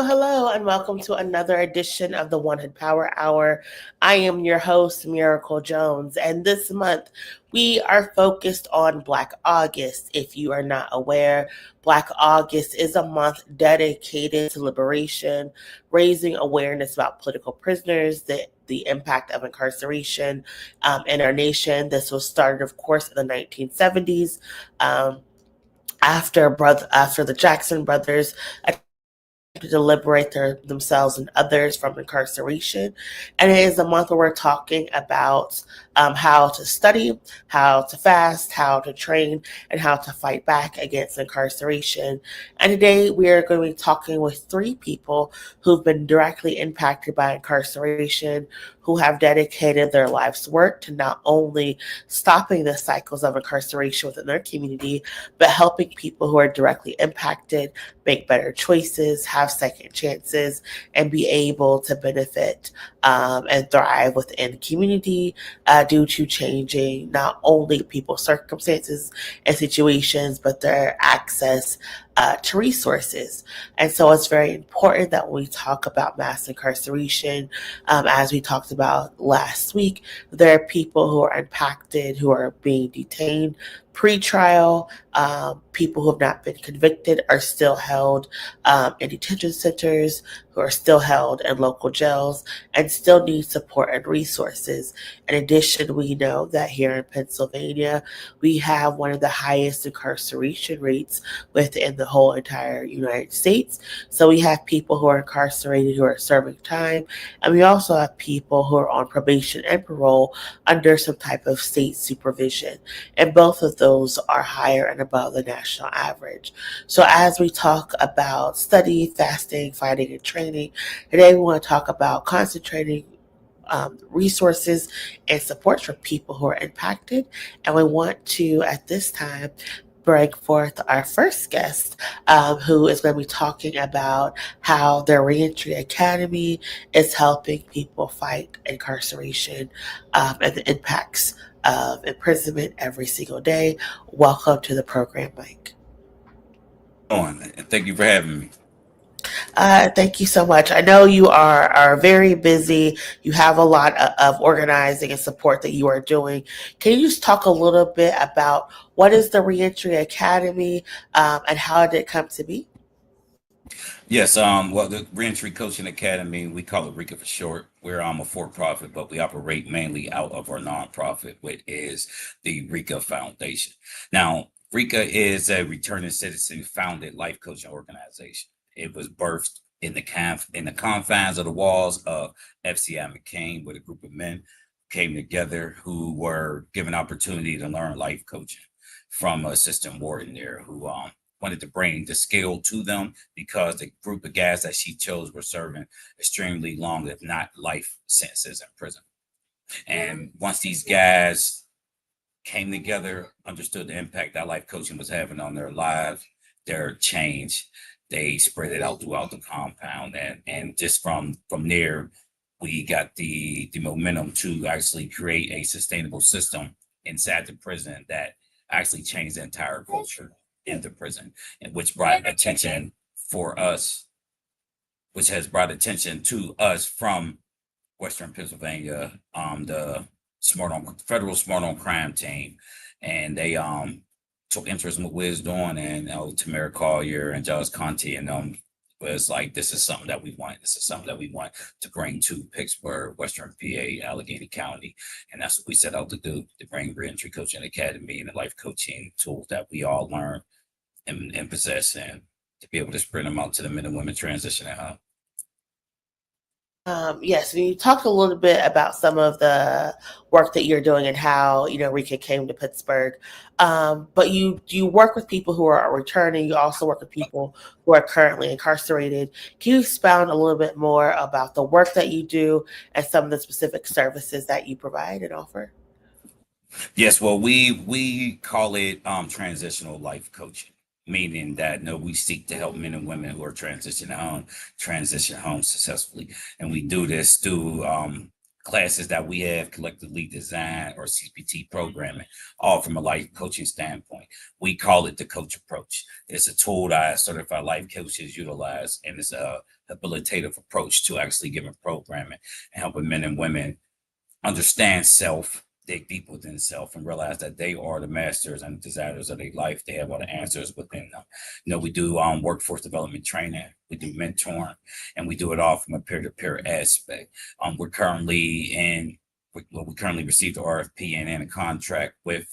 Hello, and welcome to another edition of the Wanted Power Hour. I am your host, Miracle Jones, and this month we are focused on Black August. If you are not aware, Black August is a month dedicated to liberation, raising awareness about political prisoners, the impact of incarceration in our nation. This was started, of course, in the 1970s. After the Jackson brothers to liberate themselves and others from incarceration. And it is a month where we're talking about how to study, how to fast, how to train, and how to fight back against incarceration. And today we are going to be talking with three people who've been directly impacted by incarceration, who have dedicated their life's work to not only stopping the cycles of incarceration within their community, but helping people who are directly impacted make better choices, have second chances, and be able to benefit and thrive within community due to changing not only people's circumstances and situations, but their access to resources. And so it's very important that when we talk about mass incarceration, as we talked about last week, there are people who are impacted, who are being detained pre-trial. People who have not been convicted are still held in detention centers, who are still held in local jails, and still need support and resources. In addition, we know that here in Pennsylvania, we have one of the highest incarceration rates within the whole entire United States. So we have people who are incarcerated who are serving time, and we also have people who are on probation and parole under some type of state supervision. And both of those are higher and above the national average. So as we talk about study, fasting, fighting, and training, today we want to talk about concentrating resources and supports for people who are impacted. And we want to, at this time, bring forth our first guest, who is going to be talking about how the Reentry Academy is helping people fight incarceration and the impacts of imprisonment every single day. Welcome to the program, Mike. And thank you for having me. Thank you so much. I know you are very busy. You have a lot of organizing and support that you are doing. Can you just talk a little bit about what is the Reentry Academy and how did it come to be? Yes, well, the Reentry Coaching Academy, we call it RECA for short. We're a for-profit, but we operate mainly out of our nonprofit, which is the RECA Foundation. Now, RECA is a returning citizen founded life coaching organization. It was birthed in the confines of the walls of FCI McCain, where a group of men came together who were given opportunity to learn life coaching from a assistant warden there who wanted to bring the skill to them because the group of guys that she chose were serving extremely long, if not life sentences in prison. And once these guys came together, understood the impact that life coaching was having on their lives, their change, they spread it out throughout the compound. And just from there, we got the momentum to actually create a sustainable system inside the prison that actually changed the entire culture in the prison, and which brought attention for us, which has brought attention to us from Western Pennsylvania, the federal smart on crime team, and they took interest in what we was doing, and Tamara Collier and Josh Conti and was like, this is something that we want. This is something that we want to bring to Pittsburgh, Western PA, Allegheny County. And that's what we set out to do, to bring Reentry Coaching Academy and the life coaching tools that we all learn and possess, and to be able to spread them out to the men and women transitioning out. Yes, and you talked a little bit about some of the work that you're doing and how Rika came to Pittsburgh. But you work with people who are returning. You also work with people who are currently incarcerated. Can you expound a little bit more about the work that you do and some of the specific services that you provide and offer? Yes, well, we call it transitional life coaching, meaning that no, we seek to help men and women who are transition home successfully, and we do this through classes that we have collectively designed or CPT programming, all from a life coaching standpoint. We call it the coach approach. It's a tool that certified life coaches utilize, and it's a habilitative approach to actually giving programming and helping men and women understand self, dig deep within self, and realize that they are the masters and designers of their life. They have all the answers within them. We do workforce development training, we do mentoring, and we do it all from a peer-to-peer aspect. We're currently in, we currently received the RFP and a contract with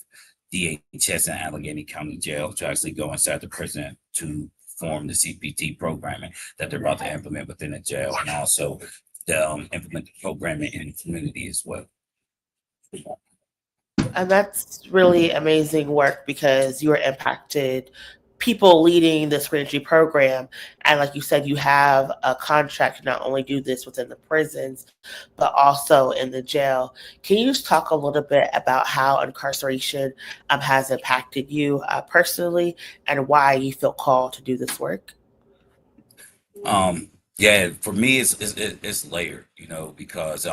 DHS and Allegheny County Jail to actually go inside the prison to form the CPT programming that they're about to implement within the jail, and also implement the programming in the community as well. And that's really amazing work because you are impacted people leading this Reentry program. And like you said, you have a contract to not only do this within the prisons, but also in the jail. Can you just talk a little bit about how incarceration has impacted you personally and why you feel called to do this work? Yeah, for me, it's layered, because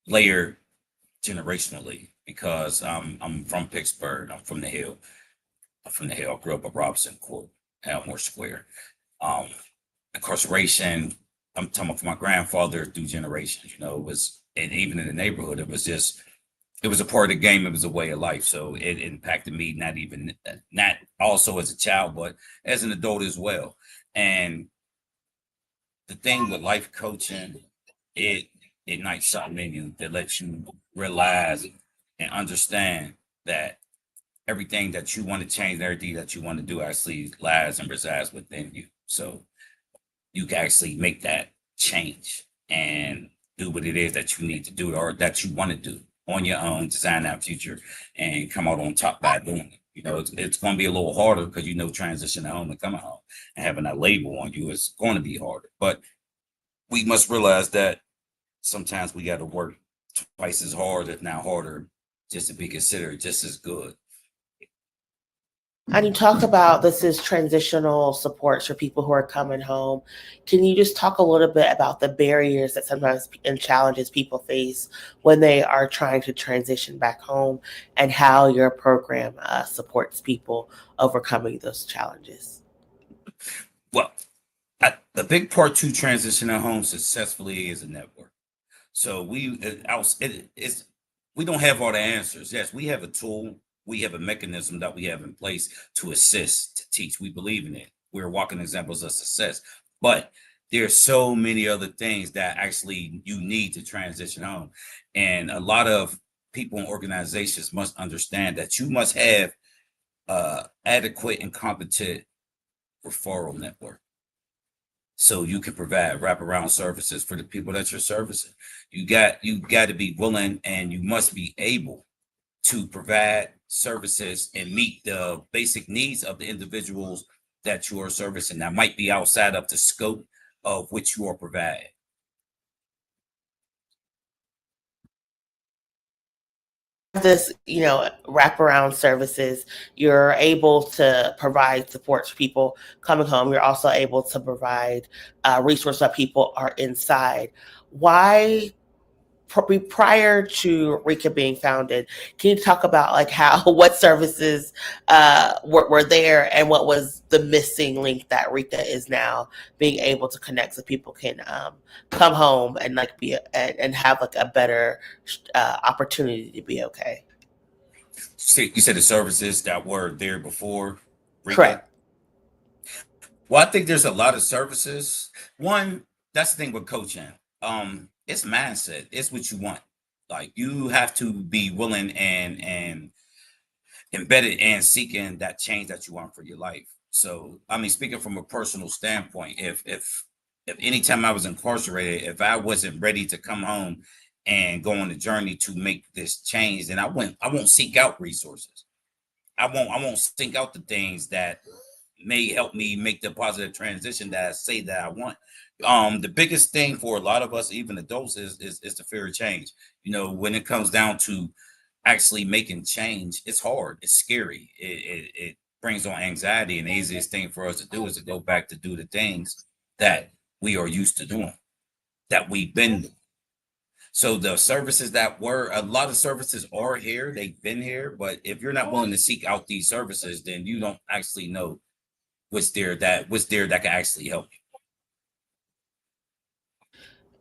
layered generationally, because I'm from Pittsburgh. I'm from the Hill. I grew up at Robinson Court, Elmore Square. Um, Incarceration, I'm talking about for my grandfather through generations, it was, and even in the neighborhood, it was a part of the game. It was a way of life. So it impacted me, not also as a child, but as an adult as well. And the thing with life coaching, it ignites something in you that lets you realize and understand that everything that you want to change, and everything that you want to do actually lies and resides within you. So you can actually make that change and do what it is that you need to do or that you want to do on your own, design that future, and come out on top by doing it. It's going to be a little harder because transition to home and coming home and having that label on you is going to be harder. But we must realize that sometimes we got to work twice as hard, if not harder, just to be considered just as good. And you talk about this is transitional supports for people who are coming home. Can you just talk a little bit about the barriers that sometimes and challenges people face when they are trying to transition back home and how your program supports people overcoming those challenges? Well, the big part to transitioning home successfully is a network. So we don't have all the answers. Yes, we have a tool, we have a mechanism that we have in place to assist, to teach. We believe in it. We're walking examples of success. But there's so many other things that actually you need to transition home. And a lot of people and organizations must understand that you must have adequate and competent referral network, so you can provide wraparound services for the people that you're servicing. You got to be willing, and you must be able to provide services and meet the basic needs of the individuals that you are servicing that might be outside of the scope of which you are providing. This, wraparound services, you're able to provide support for people coming home. You're also able to provide resources that people are inside. Why prior to Rika being founded, can you talk about like how what services were there and what was the missing link that Rika is now being able to connect so people can come home and like and have like a better opportunity to be okay? You said the services that were there before Rika. Correct. Well, I think there's a lot of services. One, that's the thing with coaching. It's mindset. It's what you want. Like you have to be willing and embedded and seeking that change that you want for your life. So, I mean, speaking from a personal standpoint, if anytime I was incarcerated, if I wasn't ready to come home and go on the journey to make this change, then I won't seek out resources. I won't seek out the things that may help me make the positive transition that I say that I want. The biggest thing for a lot of us, even adults, is the fear of change. You know, when it comes down to actually making change, it's hard, it's scary, it brings on anxiety, and the easiest thing for us to do is to go back to do the things that we are used to doing, that we've been doing. So the services that were a lot of services are here, they've been here, but if you're not willing to seek out these services, then you don't actually know what's there that can actually help you.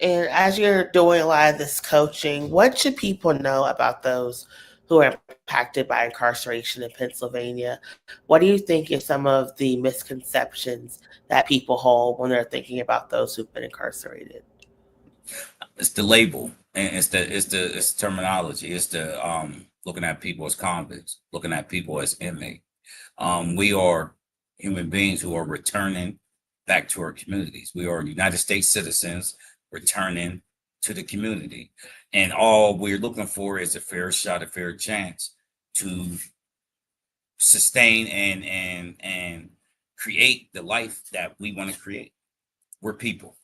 And as you're doing a lot of this coaching, what should people know about those who are impacted by incarceration in Pennsylvania? What do you think is some of the misconceptions that people hold when they're thinking about those who've been incarcerated? It's the label, and it's the terminology. It's the looking at people as convicts, looking at people as inmates. We are human beings who are returning back to our communities. We are United States citizens returning to the community. And all we're looking for is a fair shot, a fair chance to sustain and create the life that we want to create. We're people.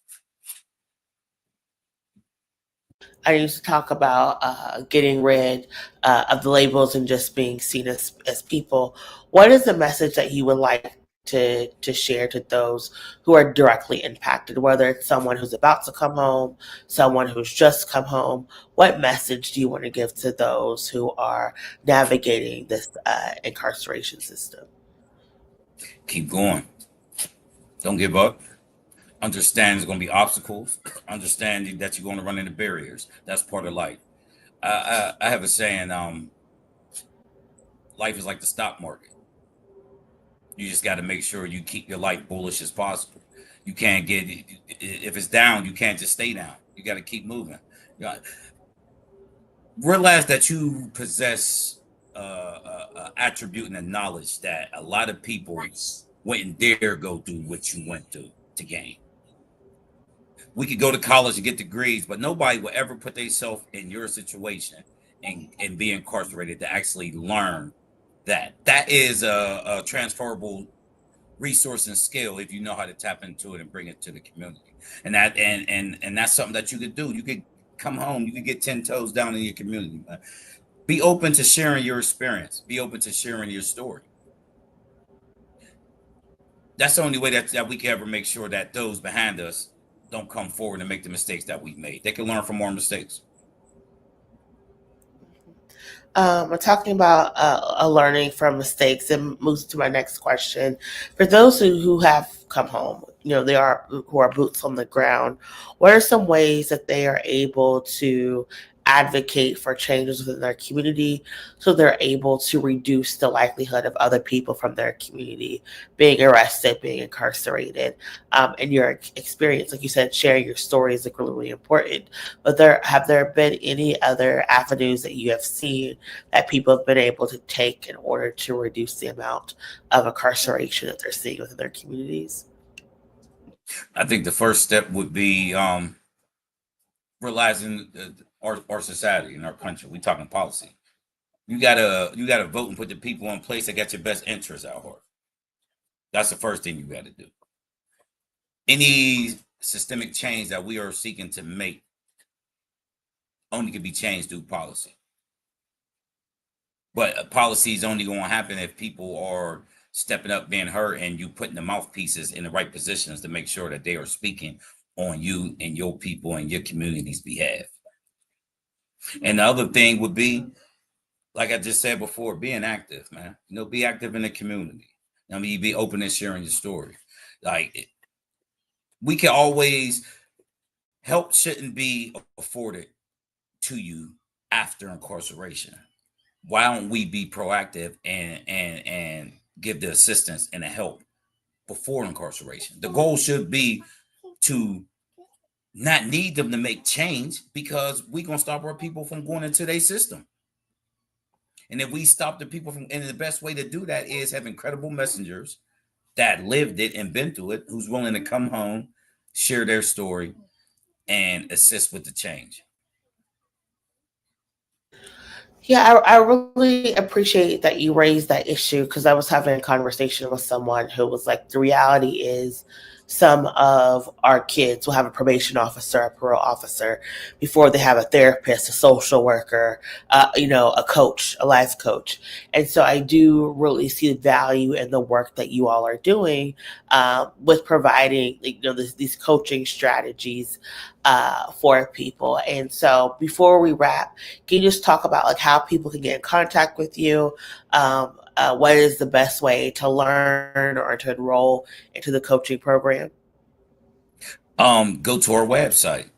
I used to talk about getting rid of the labels and just being seen as people. What is the message that you would like to share to those who are directly impacted, whether it's someone who's about to come home, someone who's just come home? What message do you want to give to those who are navigating this incarceration system? Keep going. Don't give up. Understand there's going to be obstacles. Understand that you're going to run into barriers. That's part of life. I have a saying, life is like the stock market. You just got to make sure you keep your life bullish as possible. You can't get, if it's down, you can't just stay down. You got to keep moving. You got, realize that you possess attribute and a knowledge that a lot of people wouldn't dare go through what you went through to gain. We could go to college and get degrees, but nobody will ever put themselves in your situation and be incarcerated to actually learn that. That is a transferable resource and skill if you know how to tap into it and bring it to the community. And that's something that you could do. You could come home, you could get 10 toes down in your community. Be open to sharing your experience. Be open to sharing your story. That's the only way that we can ever make sure that those behind us don't come forward and make the mistakes that we've made. They can learn from our mistakes. We're talking about learning from mistakes, and moves to my next question. For those who have come home, they are who are boots on the ground. What are some ways that they are able to advocate for changes within their community so they're able to reduce the likelihood of other people from their community being arrested, being incarcerated? In your experience, like you said, sharing your story is like really important. But have there been any other avenues that you have seen that people have been able to take in order to reduce the amount of incarceration that they're seeing within their communities? I think the first step would be realizing our society and our country. We talking policy. You gotta vote and put the people in place that got your best interests at heart. That's the first thing you got to do. Any systemic change that we are seeking to make only can be changed through policy. But policy is only going to happen if people are stepping up, being heard, and you putting the mouthpieces in the right positions to make sure that they are speaking on you and your people and your community's behalf. And the other thing would be, like I just said before, being active, man. Be active in the community. I mean, be open and sharing your story. Like, we can always help shouldn't be afforded to you after incarceration. Why don't we be proactive and give the assistance and the help before incarceration? The goal should be to not need them to make change, because we're gonna stop our people from going into their system. And if we stop the people from, and the best way to do that is have incredible messengers that lived it and been through it, who's willing to come home share their story, and assist with the change. Yeah, I really appreciate that you raised that issue because I was having a conversation with someone who was like, the reality is some of our kids will have a probation officer, a parole officer, before they have a therapist, a social worker, a coach, a life coach. And so I do really see the value in the work that you all are doing with providing, these coaching strategies for people. And so before we wrap, can you just talk about like how people can get in contact with you? What is the best way to learn or to enroll into the coaching program? Go to our website,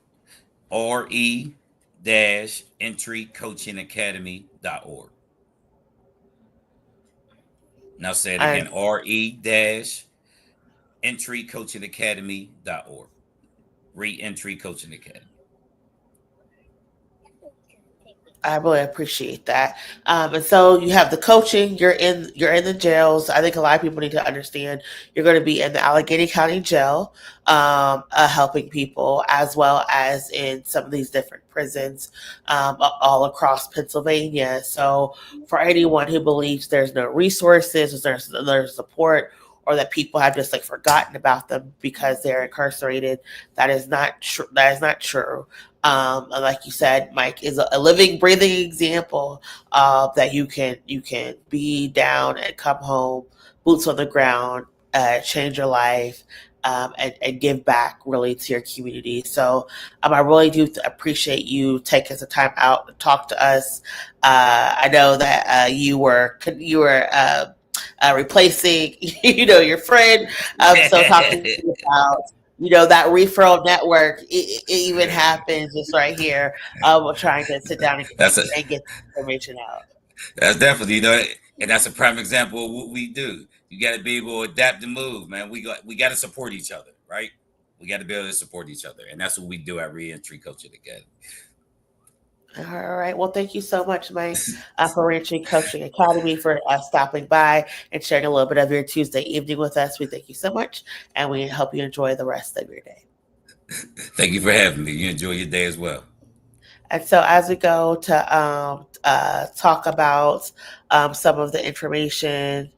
re-entrycoachingacademy.org. Now say it And again, re-entrycoachingacademy.org. Reentry Coaching Academy. I really appreciate that. And so you have the coaching. You're in the jails. I think a lot of people need to understand you're going to be in the Allegheny County Jail, helping people, as well as in some of these different prisons all across Pennsylvania. So for anyone who believes there's no resources, or there's support, or that people have just like forgotten about them because they're incarcerated, that is not true. That is not true. And like you said, Mike is a living, breathing example that you can be down and come home, boots on the ground, change your life, and give back really to your community. So I really do appreciate you taking some time out to talk to us. I know that you were replacing, your friend. So talking about, that referral network, it even happens just right here. We're trying to sit down and, that's a and get information out. that's definitely, and that's a prime example of what we do. You got to be able to adapt and move, man. We got to support each other, right? We got to be able to support each other, and that's what we do at Reentry Coaching Academy. All right. Well, thank you so much, Mike, for Reentry Coaching Academy, for stopping by and sharing a little bit of your Tuesday evening with us. We thank you so much, and we hope you enjoy the rest of your day. Thank you for having me. You enjoy your day as well. And so, as we go to talk about some of the information,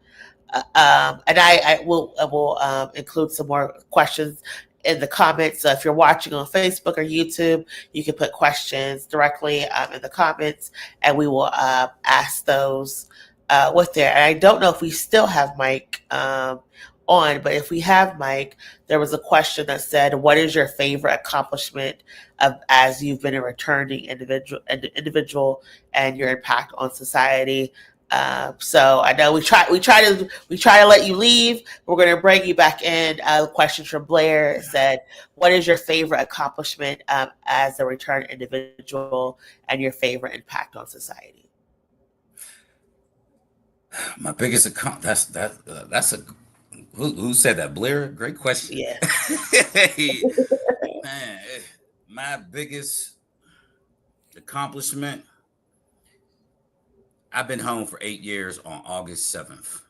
and I will include some more questions in the comments. So if you're watching on Facebook or YouTube, you can put questions directly in the comments, and we will ask those with there. And I don't know if we still have Mike on, but if we have Mike, there was a question that said, "What is your favorite accomplishment as you've been a returning individual and your impact on society?" So I know we try to let you leave. We're going to bring you back in. Questions from Blair said, "What is your favorite accomplishment as a returned individual and your favorite impact on society?" My biggest account. That's a who said that? Blair. Great question. Yeah. Hey, man, my biggest accomplishment. I've been home for 8 years on August 7th.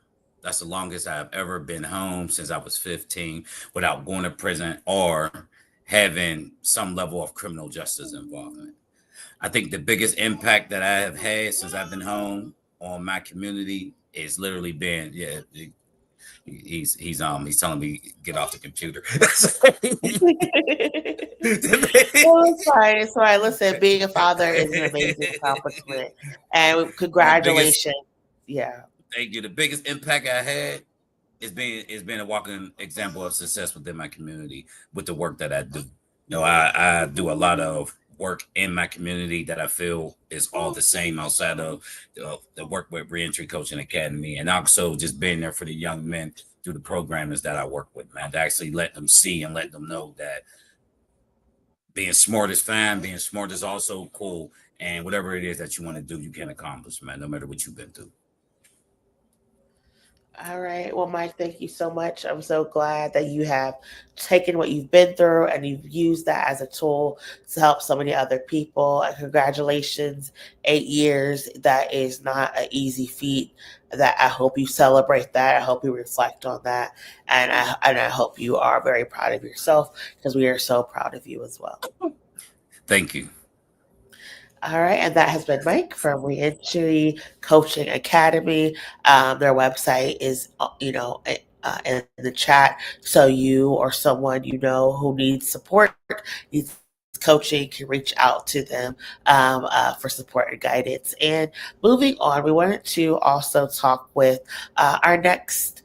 That's the longest I've ever been home since I was 15 without going to prison or having some level of criminal justice involvement. I think the biggest impact that I have had since I've been home on my community is literally been, yeah, he's telling me get off the computer. Well, it's fine. It's fine. Listen, being a father is an amazing accomplishment, and the biggest congratulations. Yeah. Thank you. The biggest impact I had is being a walking example of success within my community with the work that I do. I do a lot of work in my community that I feel is all the same outside of the work with Reentry Coaching Academy, and also just being there for the young men through the programmers that I work with, man, to actually let them see and let them know that being smart is fine, being smart is also cool, and whatever it is that you want to do, you can accomplish, man, no matter what you've been through. All right. Well, Mike, thank you so much. I'm so glad that you have taken what you've been through and you've used that as a tool to help so many other people. And congratulations, 8 years. That is not an easy feat. That I hope you celebrate that. I hope you reflect on that, and I hope you are very proud of yourself because we are so proud of you as well. Thank you. All right, and that has been Mike from Reentry Coaching Academy. Their website is, in the chat, so you or someone you know who needs support, needs coaching, can reach out to them for support and guidance. And moving on, we wanted to also talk with our next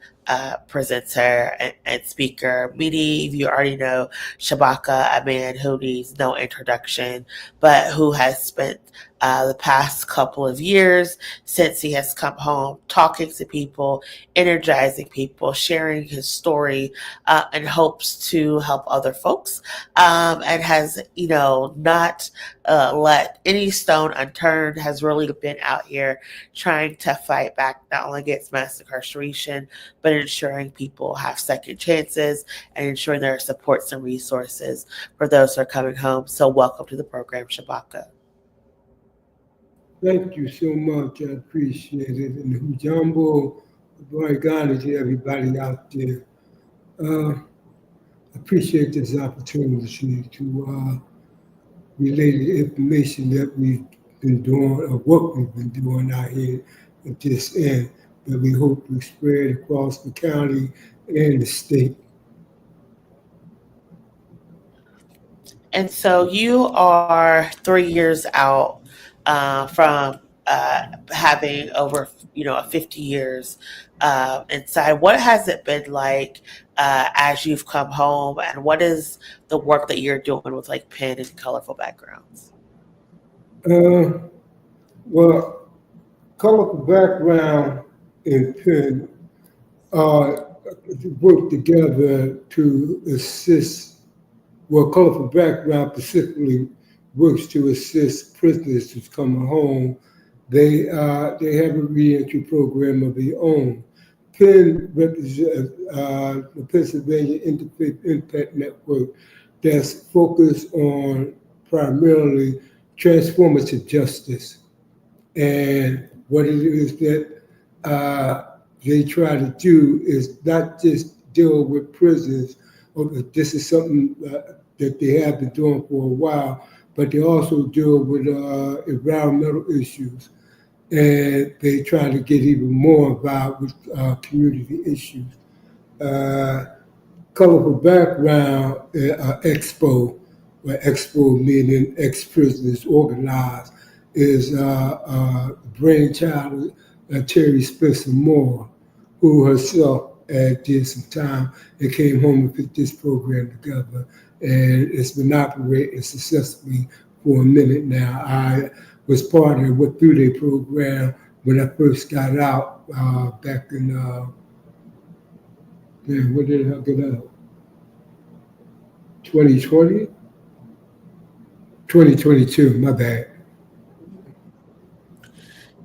presenter and speaker. Many of you already know Shabaka, a man who needs no introduction, but who has spent the past couple of years since he has come home talking to people, energizing people, sharing his story, and hopes to help other folks, and has, not let any stone unturned, has really been out here trying to fight back not only against mass incarceration, but ensuring people have second chances and ensuring there are supports and resources for those who are coming home. So welcome to the program, Shabaka. Thank you so much. I appreciate it. And Hujambo, Barigani to everybody out there. I appreciate this opportunity to relay the information that we've been doing, or what we've been doing out here at this end, that we hope to spread across the county and the state. And so you are 3 years out from having over, 50 years inside. What has it been like as you've come home, and what is the work that you're doing with like PINN and colorful backgrounds? Uh, well, colorful background and PINN work together to assist. Well, colorful background specifically works to assist prisoners who's coming home. They have a reentry program of their own. PINN represents the Pennsylvania Interfaith Impact Network that's focused on primarily transformative justice. And what it is that they try to do is not just deal with prisons. This is something that they have been doing for a while, but they also deal with environmental issues. And they try to get even more involved with community issues. Colorful background expo, where expo meaning ex-prisoners organized, is brainchild of Terry Spencer Moore, who herself did some time and came home and put this program together. And it's been operating successfully for a minute now. I was part of what through their program when I first got out back in, when did I get out? 2020? 2022, my bad.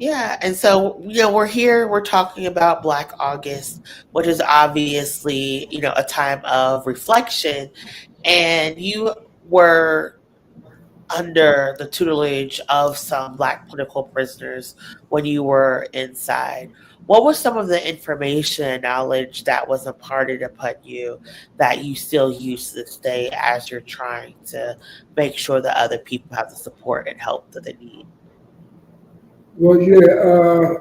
Yeah, and so we're here. We're talking about Black August, which is obviously a time of reflection, and you were under the tutelage of some Black political prisoners when you were inside. What was some of the information and knowledge that was imparted upon you that you still use to this day as you're trying to make sure that other people have the support and help that they need? Well, yeah,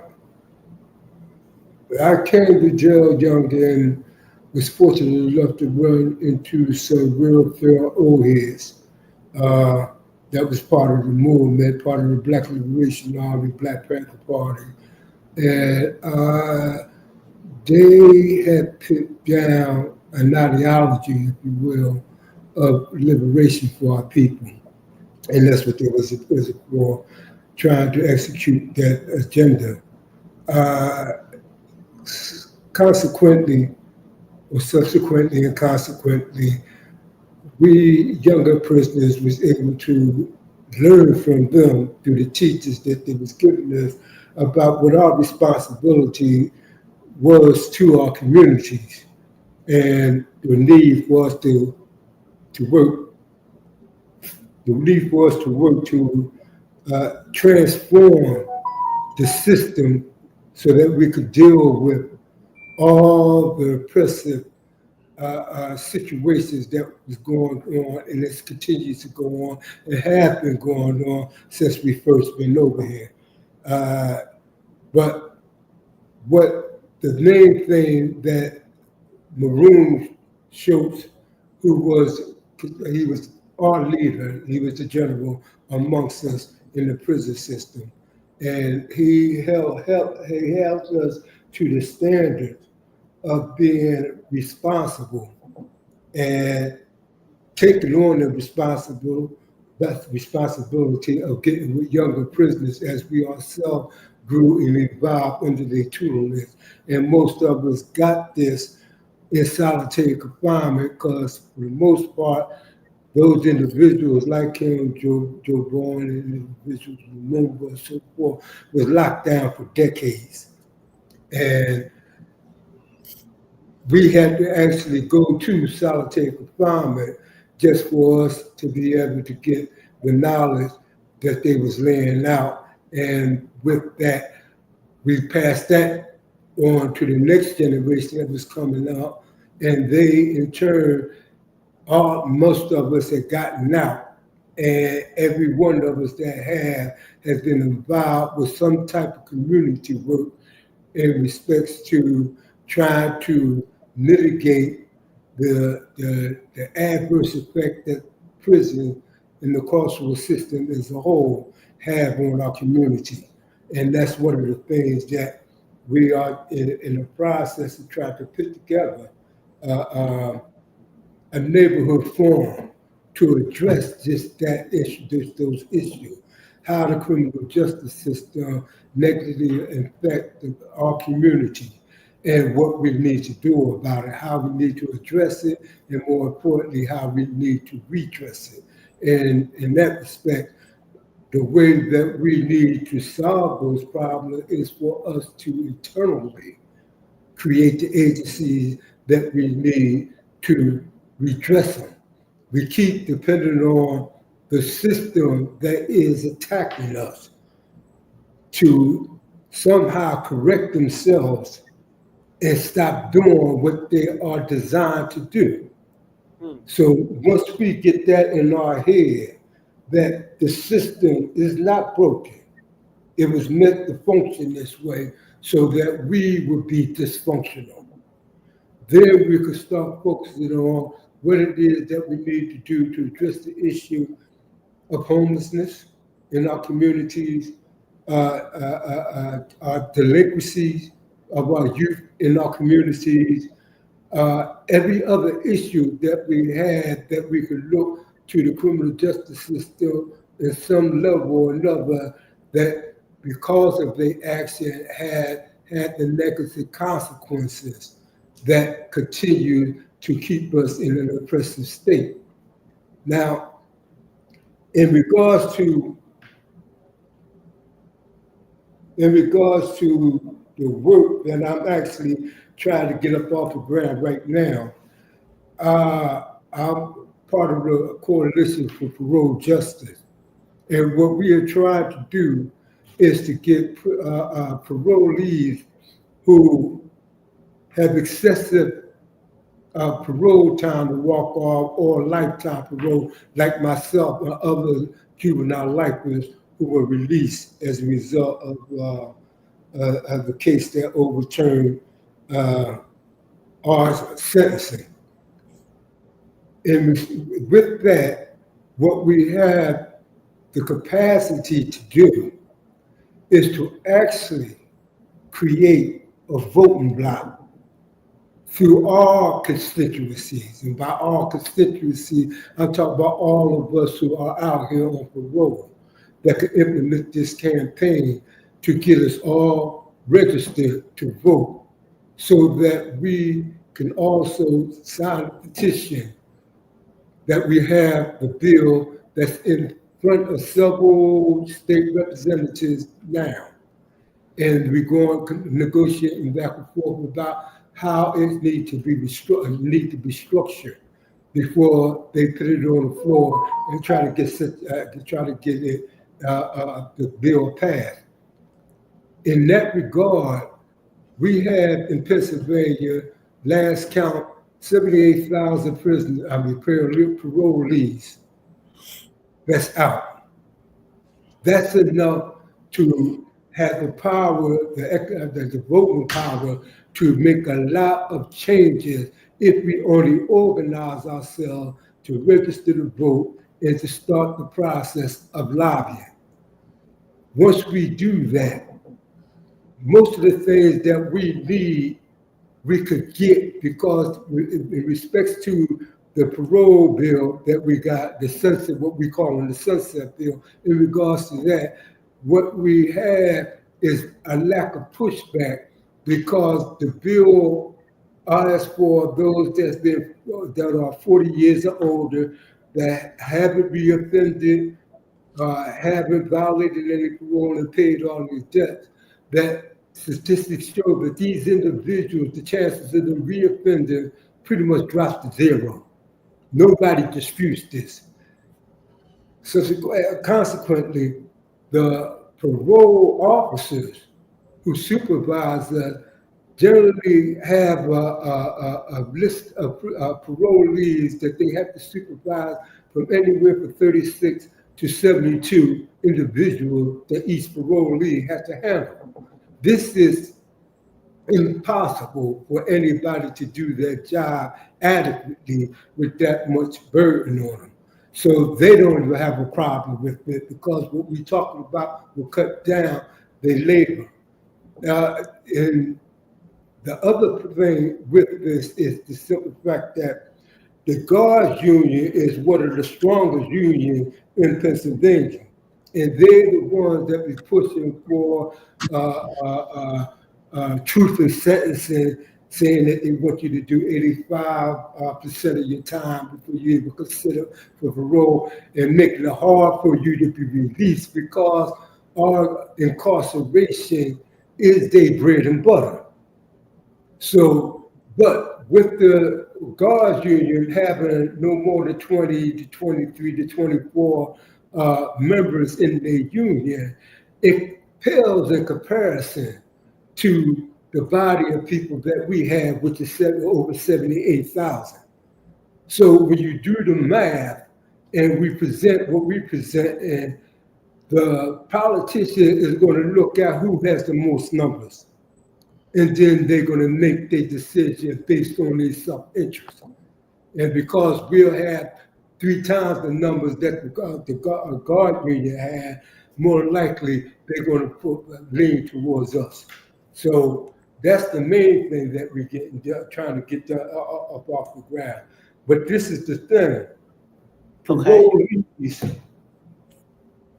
I came to jail young and was fortunate enough to run into some real fair old heads. That was part of the movement, part of the Black Liberation Army, Black Panther Party. And they had put down an ideology, if you will, of liberation for our people. And that's what they was for, trying to execute that agenda. Consequently, or subsequently and consequently, we younger prisoners was able to learn from them through the teachers that they was giving us about what our responsibility was to our communities, and the need was to work. The need was to work to transform the system so that we could deal with all the oppressive situations that was going on, and it continues to go on. It has been going on since we first been over here. But what the main thing that Maroon Schultz, he was our leader, he was the general amongst us in the prison system, and he held us to the standard of being responsible and taking on the responsibility of getting with younger prisoners as we ourselves grew and evolved under their tutelage. And most of us got this in solitary confinement because for the most part, those individuals like him, Joe Bourne, and individuals, Lumumba, and so forth, was locked down for decades. And we had to actually go to solitary confinement just for us to be able to get the knowledge that they was laying out. And with that, we passed that on to the next generation that was coming out. And they, in turn, most of us had gotten out. And every one of us that has been involved with some type of community work in respects to trying to mitigate the adverse effect that prison and the carceral system as a whole have on our community. And that's one of the things that we are in the process of trying to put together a neighborhood forum to address just that issue, those issues. How the criminal justice system negatively affects our community and what we need to do about it, how we need to address it, and more importantly, how we need to redress it. And in that respect, the way that we need to solve those problems is for us to internally create the agencies that we need to redress them. We keep depending on the system that is attacking us to somehow correct themselves and stop doing what they are designed to do. So once we get that in our head, that the system is not broken, it was meant to function this way so that we would be dysfunctional. Then we could start focusing on what it is that we need to do to address the issue of homelessness in our communities, our delinquencies of our youth in our communities, every other issue that we had that we could look to the criminal justice system in some level or another that because of their action had the negative consequences that continue to keep us in an oppressive state. Now, in regards to the work that I'm actually trying to get up off the ground right now, I'm part of the Coalition for Parole Justice. And what we are trying to do is to get parolees who have excessive parole time to walk off or lifetime parole, like myself and other juvenile lifers who were released as a result of the case that overturned our sentencing. And with that, what we have the capacity to do is to actually create a voting bloc through all constituencies. And by all constituencies, I'm talking about all of us who are out here on parole that can implement this campaign to get us all registered to vote so that we can also sign a petition that we have the bill that's in front of several state representatives now. and we're going negotiating back and forth about how it needs to be structured before they put it on the floor and try to get it the bill passed. In that regard, we had in Pennsylvania last count 78,000 parolees that's out. That's enough to have the power, the voting power to make a lot of changes if we only organize ourselves to register to vote and to start the process of lobbying. Once we do that, most of the things that we need, we could get, because in respects to the parole bill that we got, the sunset, what we call the sunset bill, in regards to that, what we have is a lack of pushback, because the bill asks for those that are 40 years or older, that haven't reoffended, haven't violated any parole and paid all these debts, that statistics show that these individuals, the chances of them reoffending pretty much drops to zero. Nobody disputes this. So consequently, the parole officers who supervise us generally have a list of parolees that they have to supervise from anywhere from 36 to 72 individuals that each parolee has to handle. This is impossible for anybody to do their job adequately with that much burden on them. So they don't even have a problem with it, because what we're talking about will cut down their labor. And the other thing with this is the simple fact that the guards union is one of the strongest unions in Pennsylvania. And they're the ones that be pushing for truth in sentencing, saying that they want you to do 85% of your time before you even consider for parole, and making it hard for you to be released, because our incarceration is their bread and butter. So, but with the guards union having no more than 20 to 23 to 24 members in their union, it pales in comparison to the body of people that we have, which is over 78,000. So when you do the math and we present what we present, and the politician is going to look at who has the most numbers, and then they're going to make their decision based on their self-interest. And because we'll have 3 times the numbers that the guard union had, more likely they're going to lean towards us. So that's the main thing that we're trying to get up off the ground. But this is the thing. Parolees,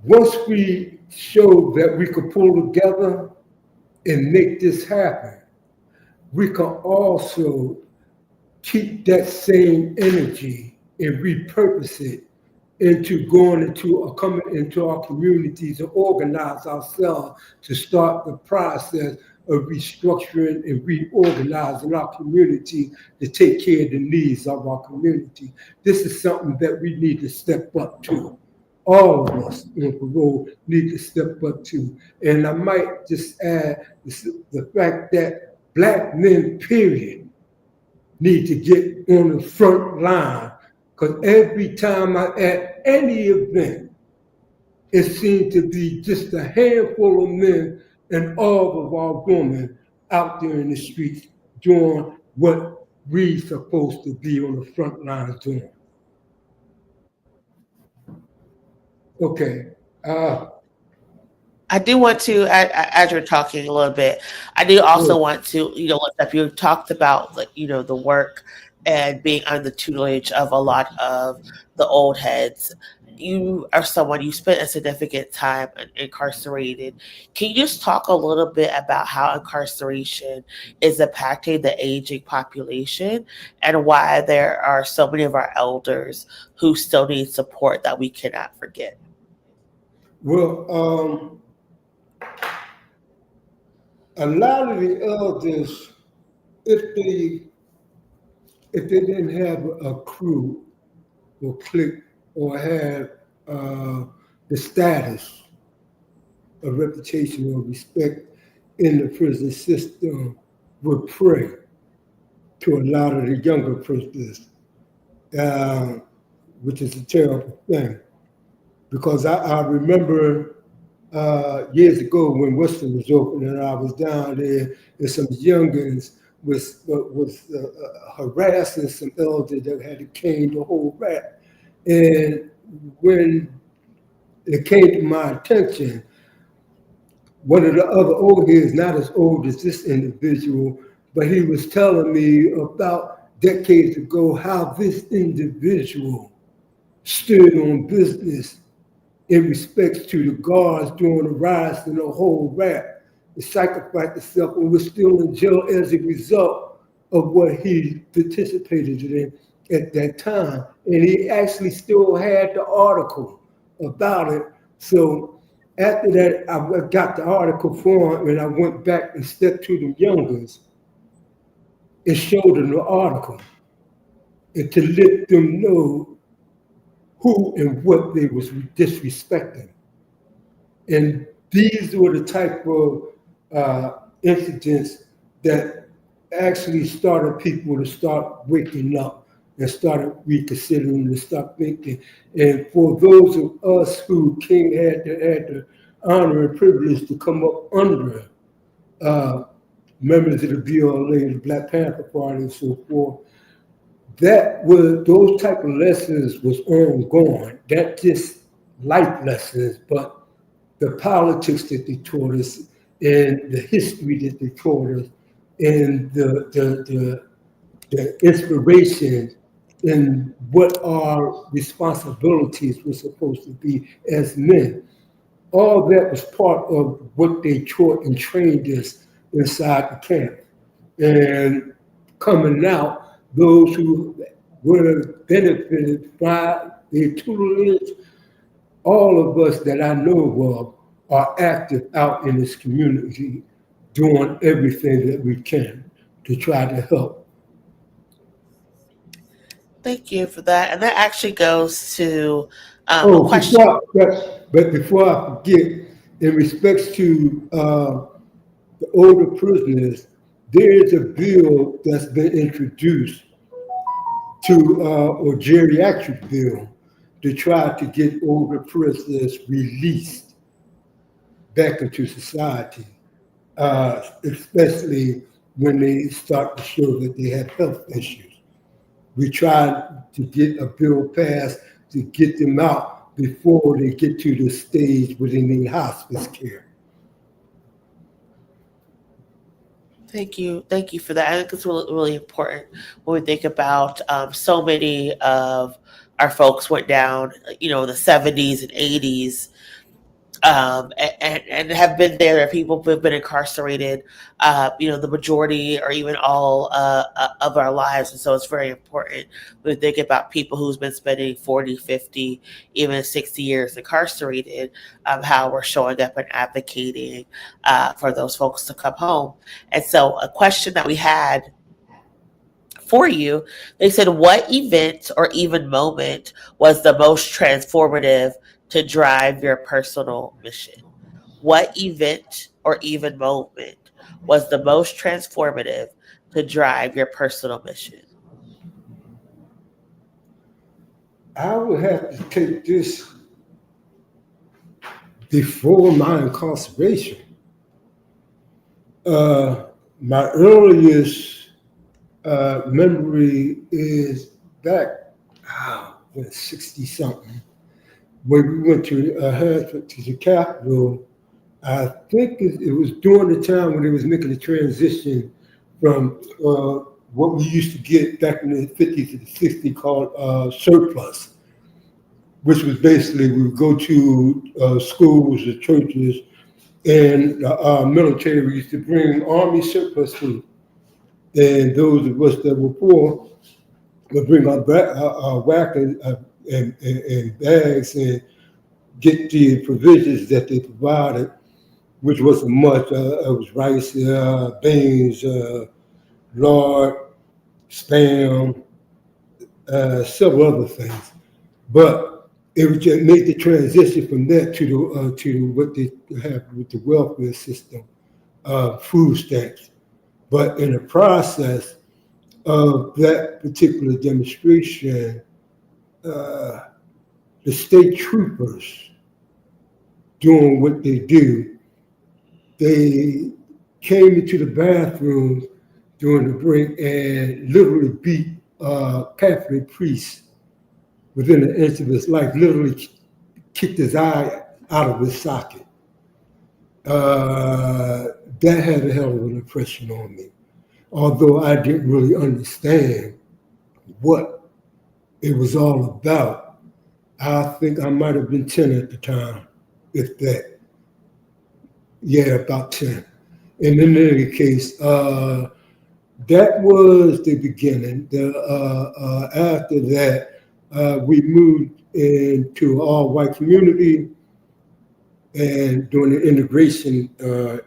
once we show that we could pull together and make this happen, we can also keep that same energy and repurpose it into coming into our communities and organize ourselves to start the process of restructuring and reorganizing our community to take care of the needs of our community. This is something that we need to step up to. All of us on parole need to step up to. And I might just add the fact that Black men, period, need to get on the front line, because every time I'm at any event, it seems to be just a handful of men and all of our women out there in the streets doing what we're supposed to be on the front lines doing. Okay. I do want to, as you're talking a little bit, I do also want to, look up. You talked about, the work and being under the tutelage of a lot of the old heads. You are someone, you spent a significant time incarcerated. Can you just talk a little bit about how incarceration is impacting the aging population, and why there are so many of our elders who still need support that we cannot forget? Well, a lot of the elders, if they didn't have a crew or clique or have the status, a reputation or respect in the prison system, would pray to a lot of the younger prisoners, uh, which is a terrible thing. Because I remember years ago when Worcester was open and I was down there, and some youngins was harassing some elder that had a cane the whole rap. And when it came to my attention, one of the other old heads, not as old as this individual, but he was telling me about decades ago how this individual stood on business in respects to the guards during the riots and the whole rap. He sacrificed himself and was still in jail as a result of what he participated in at that time. And he actually still had the article about it. So after that, I got the article for him and I went back and stepped to the youngers and showed them the article and to let them know who and what they was disrespecting. And these were the type of incidents that actually started people to start waking up and started reconsidering and start thinking. And for those of us who had the honor and privilege to come up under members of the BLA, the Black Panther Party, and so forth, those type of lessons was ongoing. That just life lessons, but the politics that they taught us and the history that they taught us and the inspiration in what our responsibilities were supposed to be as men. All that was part of what they taught and trained us inside the camp. And coming out, those who were benefited by their tutelage, all of us that I know of are active out in this community doing everything that we can to try to help. Thank you for that. And that actually goes to a question. Before I forget, in respects to the older prisoners, there is a bill that's been introduced or geriatric bill to try to get older prisoners released back into society, especially when they start to show that they have health issues. We tried to get a bill passed to get them out before they get to the stage where they need hospice care. Thank you for that. I think it's really, really important when we think about so many of our folks went down, in the 70s and 80s, and have been there. There are people who have been incarcerated, the majority or even all of our lives. And so it's very important when we think about people who's been spending 40, 50, even 60 years incarcerated, how we're showing up and advocating for those folks to come home. And so a question that we had for you, they said, what event or even moment was the most transformative to drive your personal mission? What event or even moment was the most transformative to drive your personal mission? I would have to take this before my incarceration. My earliest memory is back when 60 something, when we went to the Capitol. I think it was during the time when they was making the transition from what we used to get back in the 50s to the 60s called surplus, which was basically we would go to schools or churches, and our military used to bring army surplus food. And those of us that were poor would bring our whackers and bags and get the provisions that they provided which wasn't much. It was rice, beans, lard, spam, several other things. But it was just made the transition from that to what they have with the welfare system, food stamps. But in the process of that particular demonstration, uh, the state troopers doing what they do, they came into the bathroom during the break and literally beat Catholic priest within an inch of his life, literally kicked his eye out of his socket. That had a hell of an impression on me. Although I didn't really understand what it was all about, I think I might have been 10 at the time, if that. Yeah, about 10. And in any case, that was the beginning. After that, we moved into an all-white community and during the integration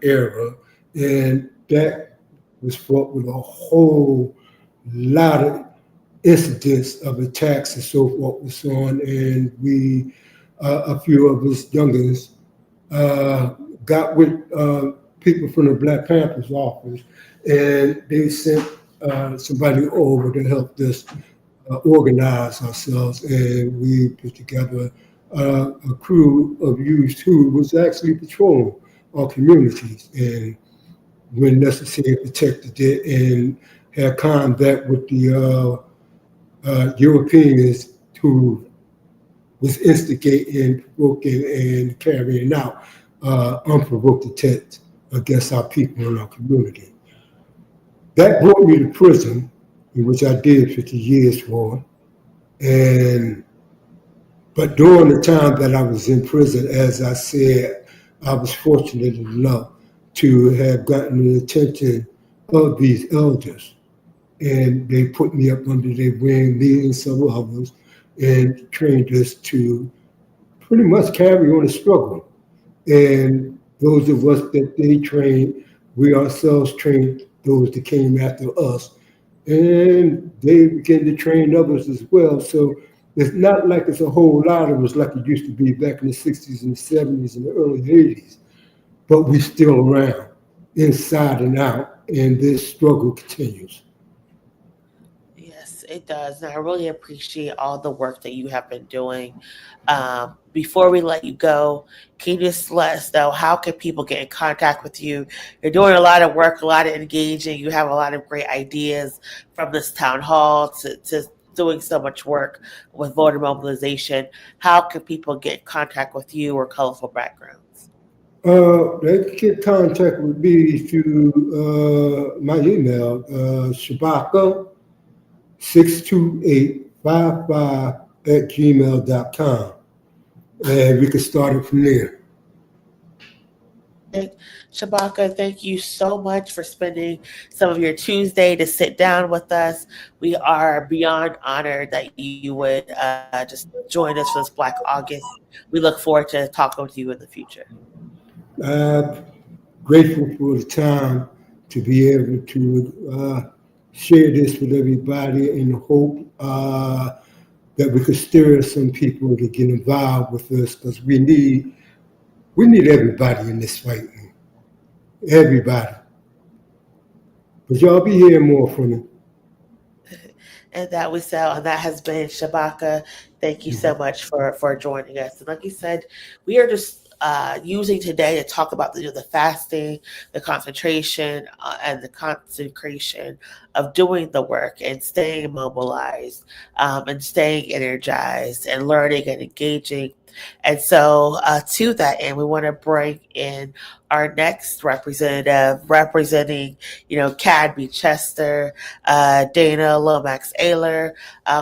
era, and that was fraught with a whole lot of incidents of attacks and so forth and so on. And we, a few of us youngins, got with people from the Black Panthers office, and they sent somebody over to help us organize ourselves, and we put together a crew of youth who was actually patrolling our communities and, when necessary, protected it and had combat with the Europeans who was instigating, provoking, and carrying out unprovoked attacks against our people in our community. That brought me to prison, in which I did 50 years for. But during the time that I was in prison, as I said, I was fortunate enough to have gotten the attention of these elders. And they put me up under their wing, me and several others, and trained us to pretty much carry on the struggle. And those of us that they trained, we ourselves trained those that came after us. And they began to train others as well. So it's not like it's a whole lot of us like it used to be back in the 60s and the 70s and the early 80s. But we're still around, inside and out, and this struggle continues. Yes, it does. And I really appreciate all the work that you have been doing. Before we let you go, can you just let us know how can people get in contact with you? You're doing a lot of work, a lot of engaging. You have a lot of great ideas from this town hall to doing so much work with voter mobilization. How can people get in contact with you or Colorful Backgrounds? They can get contact with me through my email, Shabaka 62855 at gmail.com. And we can start it from there. Shabaka, thank you so much for spending some of your Tuesday to sit down with us. We are beyond honored that you would just join us for this Black August. We look forward to talking with you in the future. Grateful for the time to be able to share this with everybody in the hope that we could stir some people to get involved with us, because we need everybody in this fight. Everybody. But y'all be hearing more from me. And that was and that has been Shabaka. Thank you so much for joining us. And like you said, we are just using today to talk about the fasting, the concentration, and the consecration of doing the work and staying mobilized, and staying energized and learning and engaging. And so to that end, we want to bring in our next representative representing, CADBI Chester, Dana-Lomax Ayler,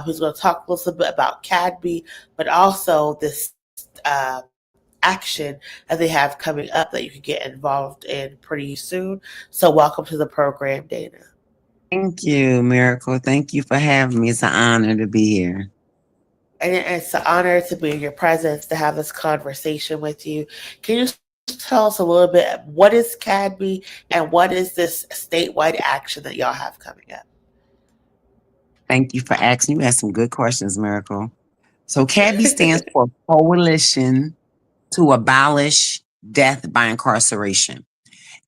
who's going to talk a little bit about CADBI, but also this action that they have coming up that you can get involved in pretty soon. So welcome to the program, Dana. Thank you, Miracle. Thank you for having me. It's an honor to be here. And it's an honor to be in your presence, to have this conversation with you. Can you start tell us a little bit, what is CADBI and what is this statewide action that y'all have coming up? Thank you for asking. You asked some good questions, Miracle. So CADBI stands for Coalition to Abolish Death by Incarceration.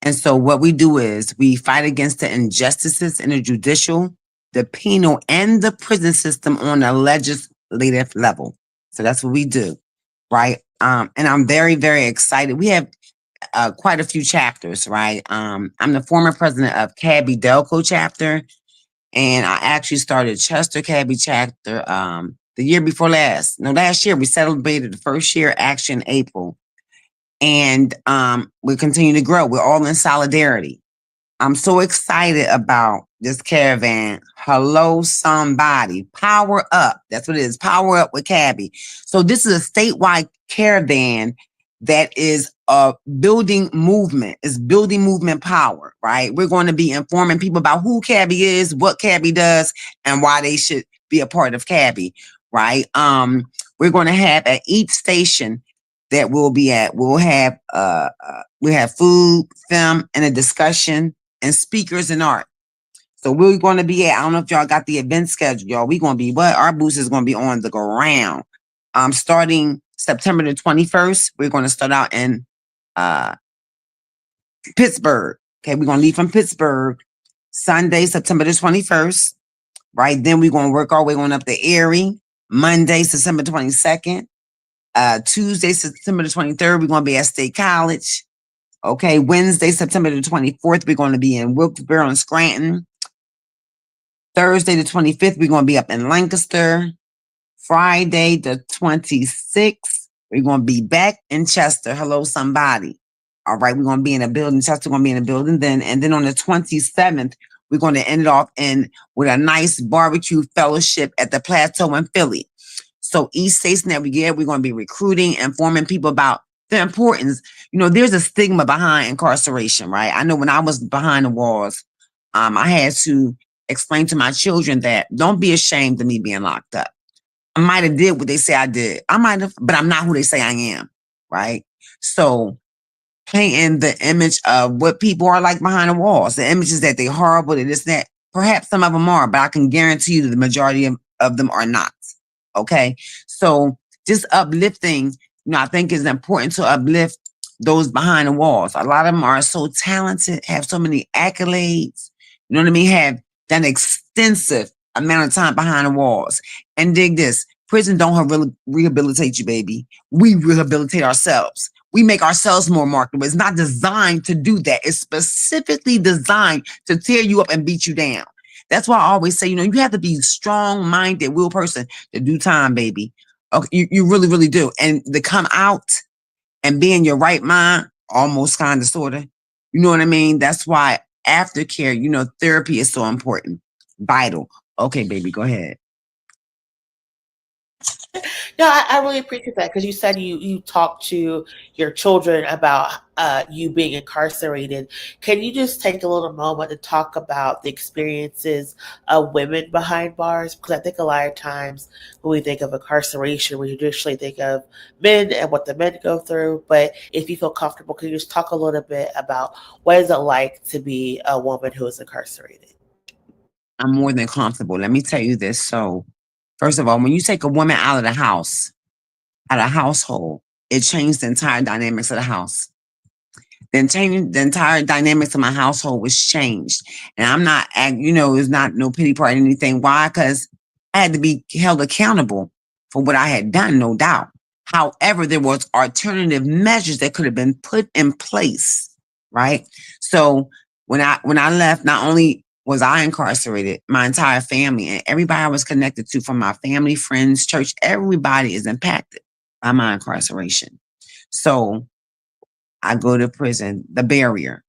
And so what we do is we fight against the injustices in the judicial, the penal, and the prison system on a legislative level. So that's what we do, right? And I'm very, very excited. We have quite a few chapters, right? I'm the former president of CADBI Delco chapter, and I actually started Chester CADBI chapter the year before last. No, last year we celebrated the first year action April. And we continue to grow. We're all in solidarity. I'm so excited about this caravan. Hello, somebody. Power up. That's what it is. Power up with CADBI. So this is a statewide caravan that is a building movement. It's building movement power, right? We're going to be informing people about who CADBI is, what CADBI does, and why they should be a part of CADBI, right? We're going to have at each station that we'll be at, we'll have food, film, and a discussion, and speakers and art. So we're going to be at, I don't know if y'all got the event schedule, y'all. We're going to be our booth is going to be on the ground. Starting September the 21st, we're going to start out in Pittsburgh. Okay, we're going to leave from Pittsburgh Sunday, September the 21st. Right, then we're going to work our way on up to Erie. Monday, September 22nd. Tuesday, September the 23rd, we're going to be at State College. Okay, Wednesday, September the 24th, we're going to be in Wilkes-Barre and Scranton. Thursday, the 25th, we're going to be up in Lancaster. Friday, the 26th, we're going to be back in Chester. Hello, somebody. All right, we're going to be in a building. Chester going to be in a building then. And then on the 27th, we're going to end it off with a nice barbecue fellowship at the Plateau in Philly. So each station that we get, we're going to be recruiting, informing people about the importance. You know, there's a stigma behind incarceration, right? I know when I was behind the walls, I had to explain to my children that don't be ashamed of me being locked up. I might have did what they say I did. I might have, but I'm not who they say I am, right? So painting the image of what people are like behind the walls, the images that they're horrible, that this, that. Perhaps some of them are, but I can guarantee you that the majority of them are not. Okay, so just uplifting, I think it's important to uplift those behind the walls. A lot of them are so talented, have so many accolades, you know what I mean? Have done extensive amount of time behind the walls. And dig this, prison don't rehabilitate you, baby. We rehabilitate ourselves. We make ourselves more marketable. It's not designed to do that. It's specifically designed to tear you up and beat you down. That's why I always say, you have to be strong-minded, will person to do time, baby. Okay, you really, really do. And to come out and be in your right mind, almost kind of, sort of, you know what I mean? That's why aftercare, therapy is so important, vital. Okay, baby, go ahead. No, I really appreciate that because you said you talked to your children about you being incarcerated. Can you just take a little moment to talk about the experiences of women behind bars? Because I think a lot of times when we think of incarceration, we traditionally think of men and what the men go through. But if you feel comfortable, can you just talk a little bit about what is it like to be a woman who is incarcerated? I'm more than comfortable. Let me tell you this. So, first of all, when you take a woman out of the house, out of a household, it changed the entire dynamics of the house. Then changing the entire dynamics of my household was changed. And I'm not, it's not no pity party or anything. Why? Because I had to be held accountable for what I had done, no doubt. However, there was alternative measures that could have been put in place, right? So when I left, not only was I incarcerated, my entire family and everybody I was connected to, from my family, friends, church, everybody is impacted by my incarceration. So I go to prison, the barrier.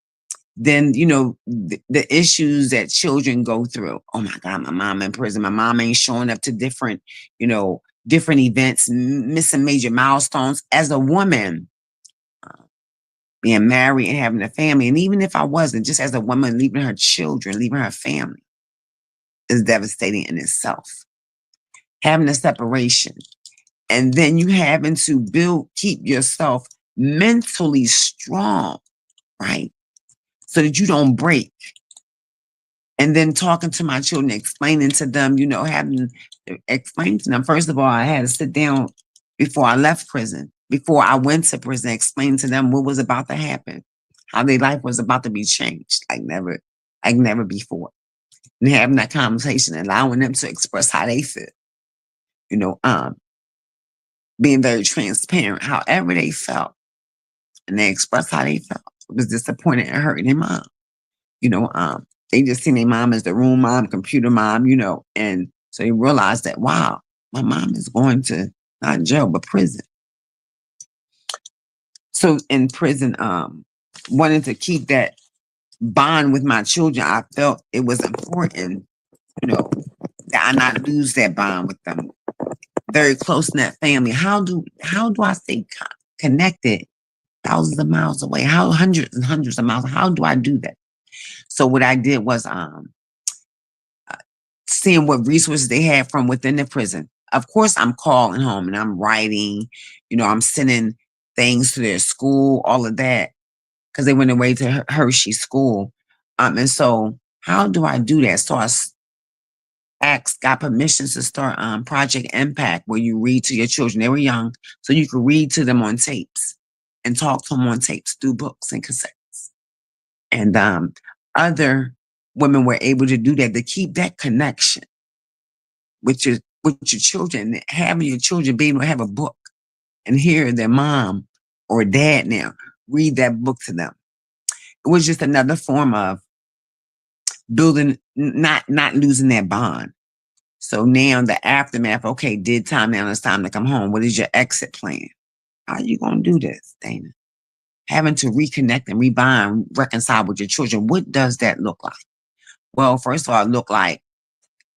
Then, the issues that children go through. Oh my God, my mom in prison. My mom ain't showing up to different events, missing major milestones. As a woman, being married and having a family, and even if I wasn't, just as a woman, leaving her children, leaving her family is devastating in itself. Having a separation. And then you having to keep yourself mentally strong, right? So that you don't break. And then talking to my children, explaining to them, having to explain to them. First of all, I had to sit down before I left prison, before I went to prison, explain to them what was about to happen, how their life was about to be changed like never before. And having that conversation, allowing them to express how they feel, being very transparent, however they felt. And they expressed how they felt. It was disappointed and hurting their mom. They just seen their mom as the room mom, computer mom, and so they realized that, wow, my mom is going to not jail, but prison. So in prison, wanting to keep that bond with my children, I felt it was important, that I not lose that bond with them. Very close-knit family. How do I stay connected thousands of miles away? How hundreds and hundreds of miles? How do I do that? So what I did was seeing what resources they had from within the prison. Of course, I'm calling home and I'm writing, I'm sending things to their school, all of that, because they went away to Hershey School. And so how do I do that? So I got permissions to start Project Impact, where you read to your children. They were young, so you could read to them on tapes and talk to them on tapes through books and cassettes. And other women were able to do that, to keep that connection with your children, having your children being able to have a book and hear their mom or dad now read that book to them. It was just another form of building, not losing that bond. So now the aftermath, okay, now it's time to come home. What is your exit plan? How are you going to do this, Dana? Having to reconnect and rebond, reconcile with your children. What does that look like? Well, first of all, it looked like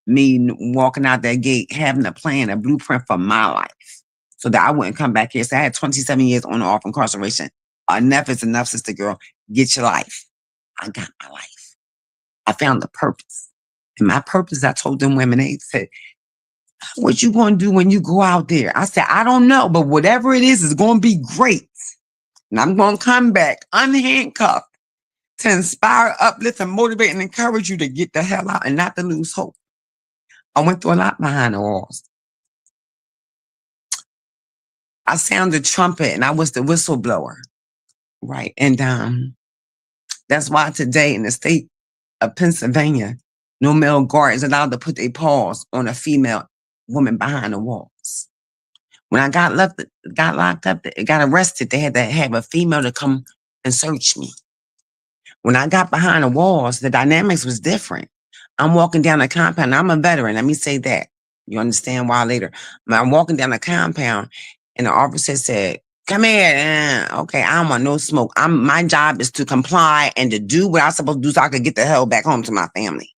me walking out that gate, having a plan, a blueprint for my life, so that I wouldn't come back here. So I had 27 years on and off incarceration. Enough is enough, sister girl. Get your life. I got my life. I found the purpose. And my purpose, I told them women, they said, what you going to do when you go out there? I said, I don't know, but whatever it is going to be great. And I'm going to come back unhandcuffed to inspire, uplift, and motivate and encourage you to get the hell out and not to lose hope. I went through a lot behind the walls. I sounded the trumpet and I was the whistleblower, right? And that's why today in the state of Pennsylvania, no male guard is allowed to put their paws on a female woman behind the walls. When I got locked up, got arrested, they had to have a female to come and search me. When I got behind the walls, the dynamics was different. I'm walking down the compound. I'm a veteran. Let me say that. You understand why later. I'm walking down the compound and the officer said, come here. Okay, I don't want no smoke. My job is to comply and to do what I'm supposed to do so I could get the hell back home to my family.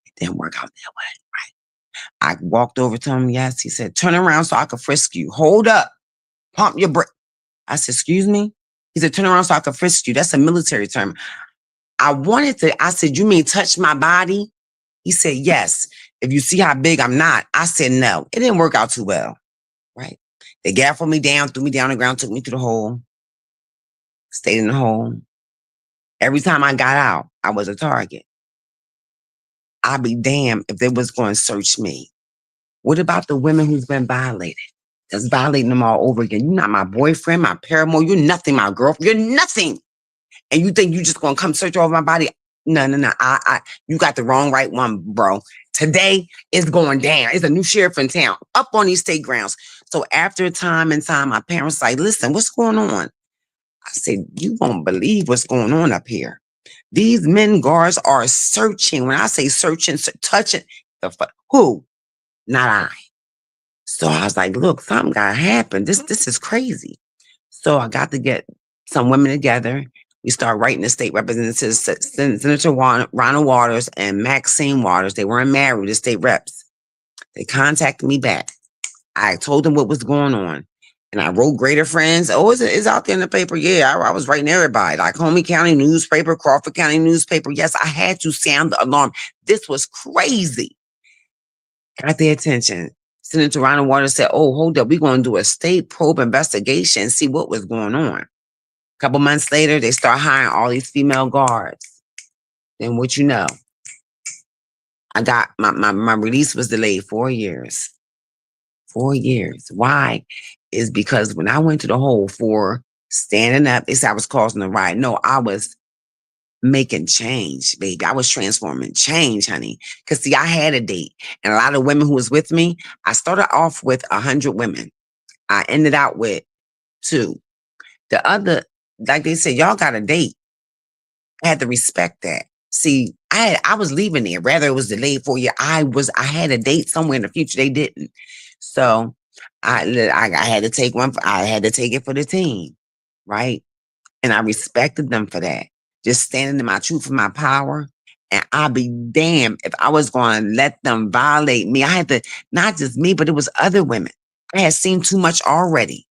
It didn't work out that way, right? I walked over to him. Yes, he said, turn around so I could frisk you. Hold up. Pump your brake. I said, excuse me? He said, turn around so I could frisk you. That's a military term. I said, you mean touch my body? He said, yes. If you see how big I'm not. I said, no. It didn't work out too well, right? They gaffled me down, threw me down on the ground, took me through the hole, stayed in the hole. Every time I got out, I was a target. I'd be damned if they was going to search me. What about the women who's been violated? That's violating them all over again. You're not my boyfriend, my paramour. You're nothing, my girlfriend. You're nothing. And you think you just going to come search over my body? No. You got the wrong right one, bro. Today it's going down. It's a new sheriff in town, up on these state grounds. So after time and time, my parents like, listen, what's going on? I said, you won't believe what's going on up here. These men guards are searching. When I say searching, touching, who? Not I. So I was like, look, something got to happen. This is crazy. So I got to get some women together. We started writing the state representatives, Senator Ronald Waters and Maxine Waters. They weren't married, the state reps. They contacted me back. I told them what was going on. And I wrote Greater Friends. Oh, it's out there in the paper. Yeah, I was writing everybody. Like Homey County newspaper, Crawford County newspaper. Yes, I had to sound the alarm. This was crazy. Got their attention. Senator Ronald Waters said, oh, hold up, we're going to do a state probe investigation and see what was going on. A couple months later, they start hiring all these female guards. Then what you know, I got my release was delayed 4 years. 4 years. Why? Is because when I went to the hole for standing up, they said I was causing a riot. No, I was making change, baby. I was transforming change, honey. Because see, I had a date, and a lot of women who was with me, I started off with 100 women. I ended out with 2. The other, like they said, y'all got a date. I had to respect that. See, I was leaving there. Rather it was delayed 4 years. I had a date somewhere in the future. They didn't. So I had to take one. I had to take it for the team, right? And I respected them for that. Just standing in my truth and my power. And I'll be damned if I was going to let them violate me. I had to, not just me, but it was other women. I had seen too much already.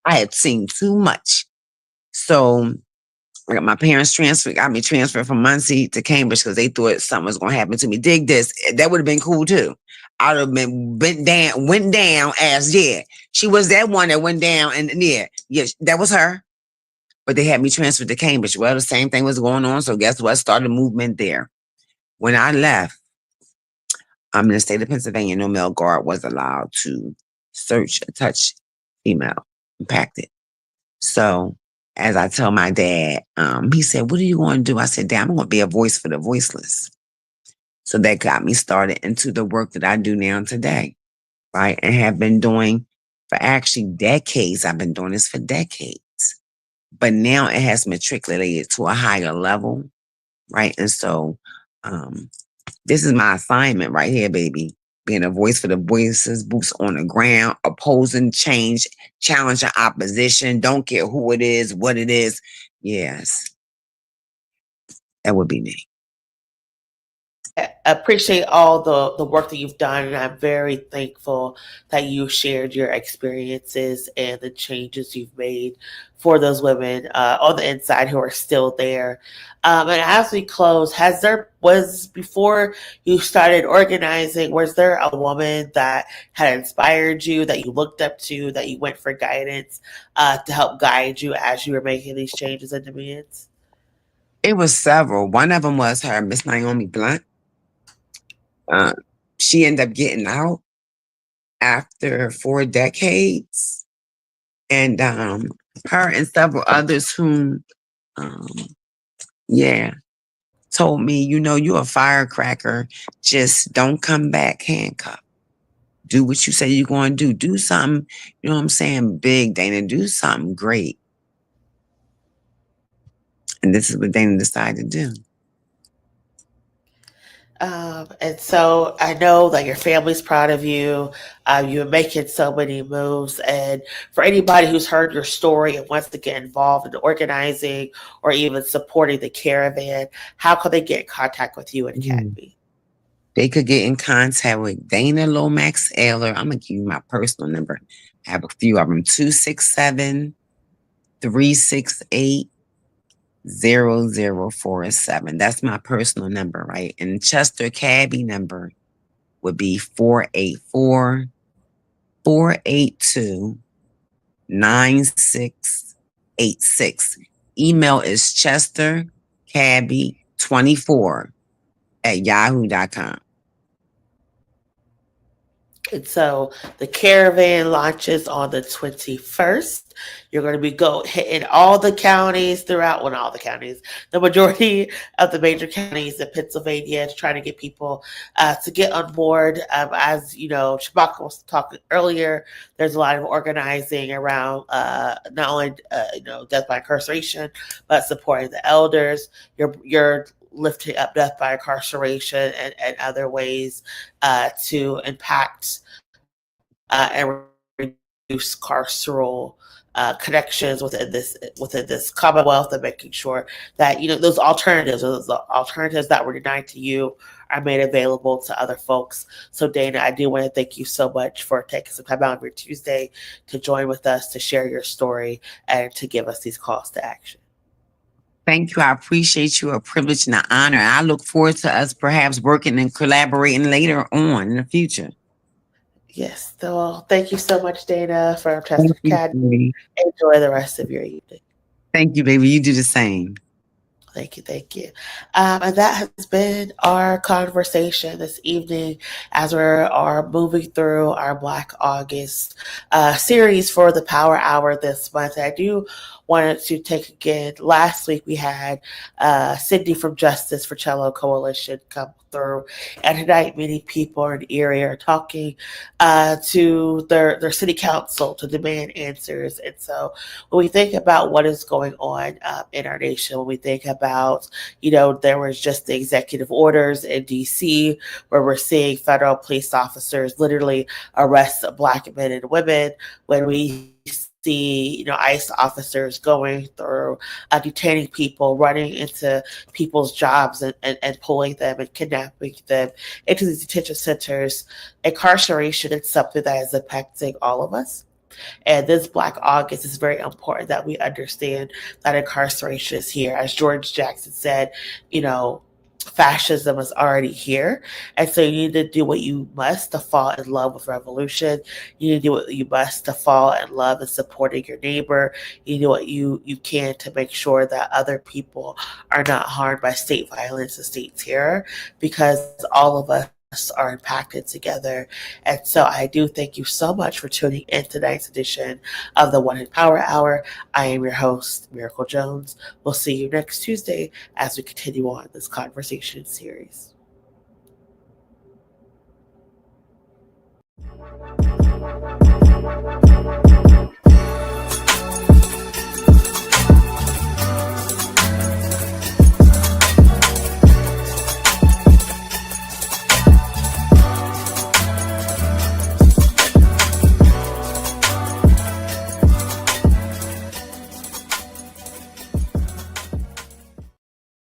I had seen too much. So I got my parents got me transferred from Muncie to Cambridge because they thought something was going to happen to me. Dig this. That would have been cool too. I'd have been went down as, yeah, she was that one that went down, and yeah, that was her. But they had me transferred to Cambridge. Well, the same thing was going on. So guess what? Started a movement there. When I left, in the state of Pennsylvania, no male guard was allowed to search or touch female impacted. So as I tell my dad, he said, what are you going to do? I said, Dad, I'm going to be a voice for the voiceless. So that got me started into the work that I do now today, right? And have been doing for actually decades. I've been doing this for decades. But now it has matriculated to a higher level, right? And so this is my assignment right here, baby. Being a voice for the voices, boots on the ground, opposing change, challenging opposition. Don't care who it is, what it is. Yes, that would be me. I appreciate all the work that you've done, and I'm very thankful that you shared your experiences and the changes you've made for those women on the inside who are still there. And as we close, before you started organizing, was there a woman that had inspired you, that you looked up to, that you went for guidance to help guide you as you were making these changes and demands? It was several. One of them was her, Miss Naomi Blunt. She ended up getting out after 4 decades. And her and several others who, told me, you're a firecracker. Just don't come back handcuffed. Do what you say you're going to do. Do something, you know what I'm saying, big, Dana. Do something great. And this is what Dana decided to do. And so I know that your family's proud of you. You're making so many moves. And for anybody who's heard your story and wants to get involved in organizing or even supporting the caravan, how can they get in contact with you and CADBI? They could get in contact with Dana-Lomax Ayler. I'm going to give you my personal number. I have a few of them. 267-368-0047. That's my personal number, right? And Chester CADBI number would be 484-482-9686. Email is chestercadby24@yahoo.com. And so the caravan launches on the 21st. You're going to be hitting all the counties throughout, well, not all the counties, the majority of the major counties in Pennsylvania, to try to get people to get on board. As you know, Shabaka was talking earlier, there's a lot of organizing around not only death by incarceration, but supporting the elders. You're lifting up death by incarceration and other ways to impact and reduce carceral connections within this commonwealth, and making sure that those alternatives that were denied to you are made available to other folks. So Dana, I do want to thank you so much for taking some time out of your Tuesday to join with us, to share your story, and to give us these calls to action. Thank you. I appreciate you. A privilege and an honor. I look forward to us perhaps working and collaborating later on in the future. Yes. So thank you so much, Dana, for Thank Chester you, Academy. sweetie. Enjoy the rest of your evening. Thank you, baby. You do the same. Thank you, thank you. And that has been our conversation this evening as we are moving through our Black August series for the Power Hour this month. I do wanted to take again. Last week we had Sydney from Justice for Cello Coalition come through, and tonight many people in the area are talking to their city council to demand answers. And so when we think about what is going on in our nation, when we think about, there was just the executive orders in DC where we're seeing federal police officers literally arrest Black men and women, when we see, ICE officers going through detaining people, running into people's jobs and pulling them and kidnapping them into these detention centers. Incarceration is something that is affecting all of us. And this Black August is very important that we understand that incarceration is here. As George Jackson said, fascism is already here. And so you need to do what you must to fall in love with revolution. You need to do what you must to fall in love and supporting your neighbor. You do what you can to make sure that other people are not harmed by state violence and state terror, because all of us are impacted together. And so I do thank you so much for tuning in tonight's edition of the One in Power Hour. I am your host, Miracle Jones. We'll see you next Tuesday as we continue on this conversation series.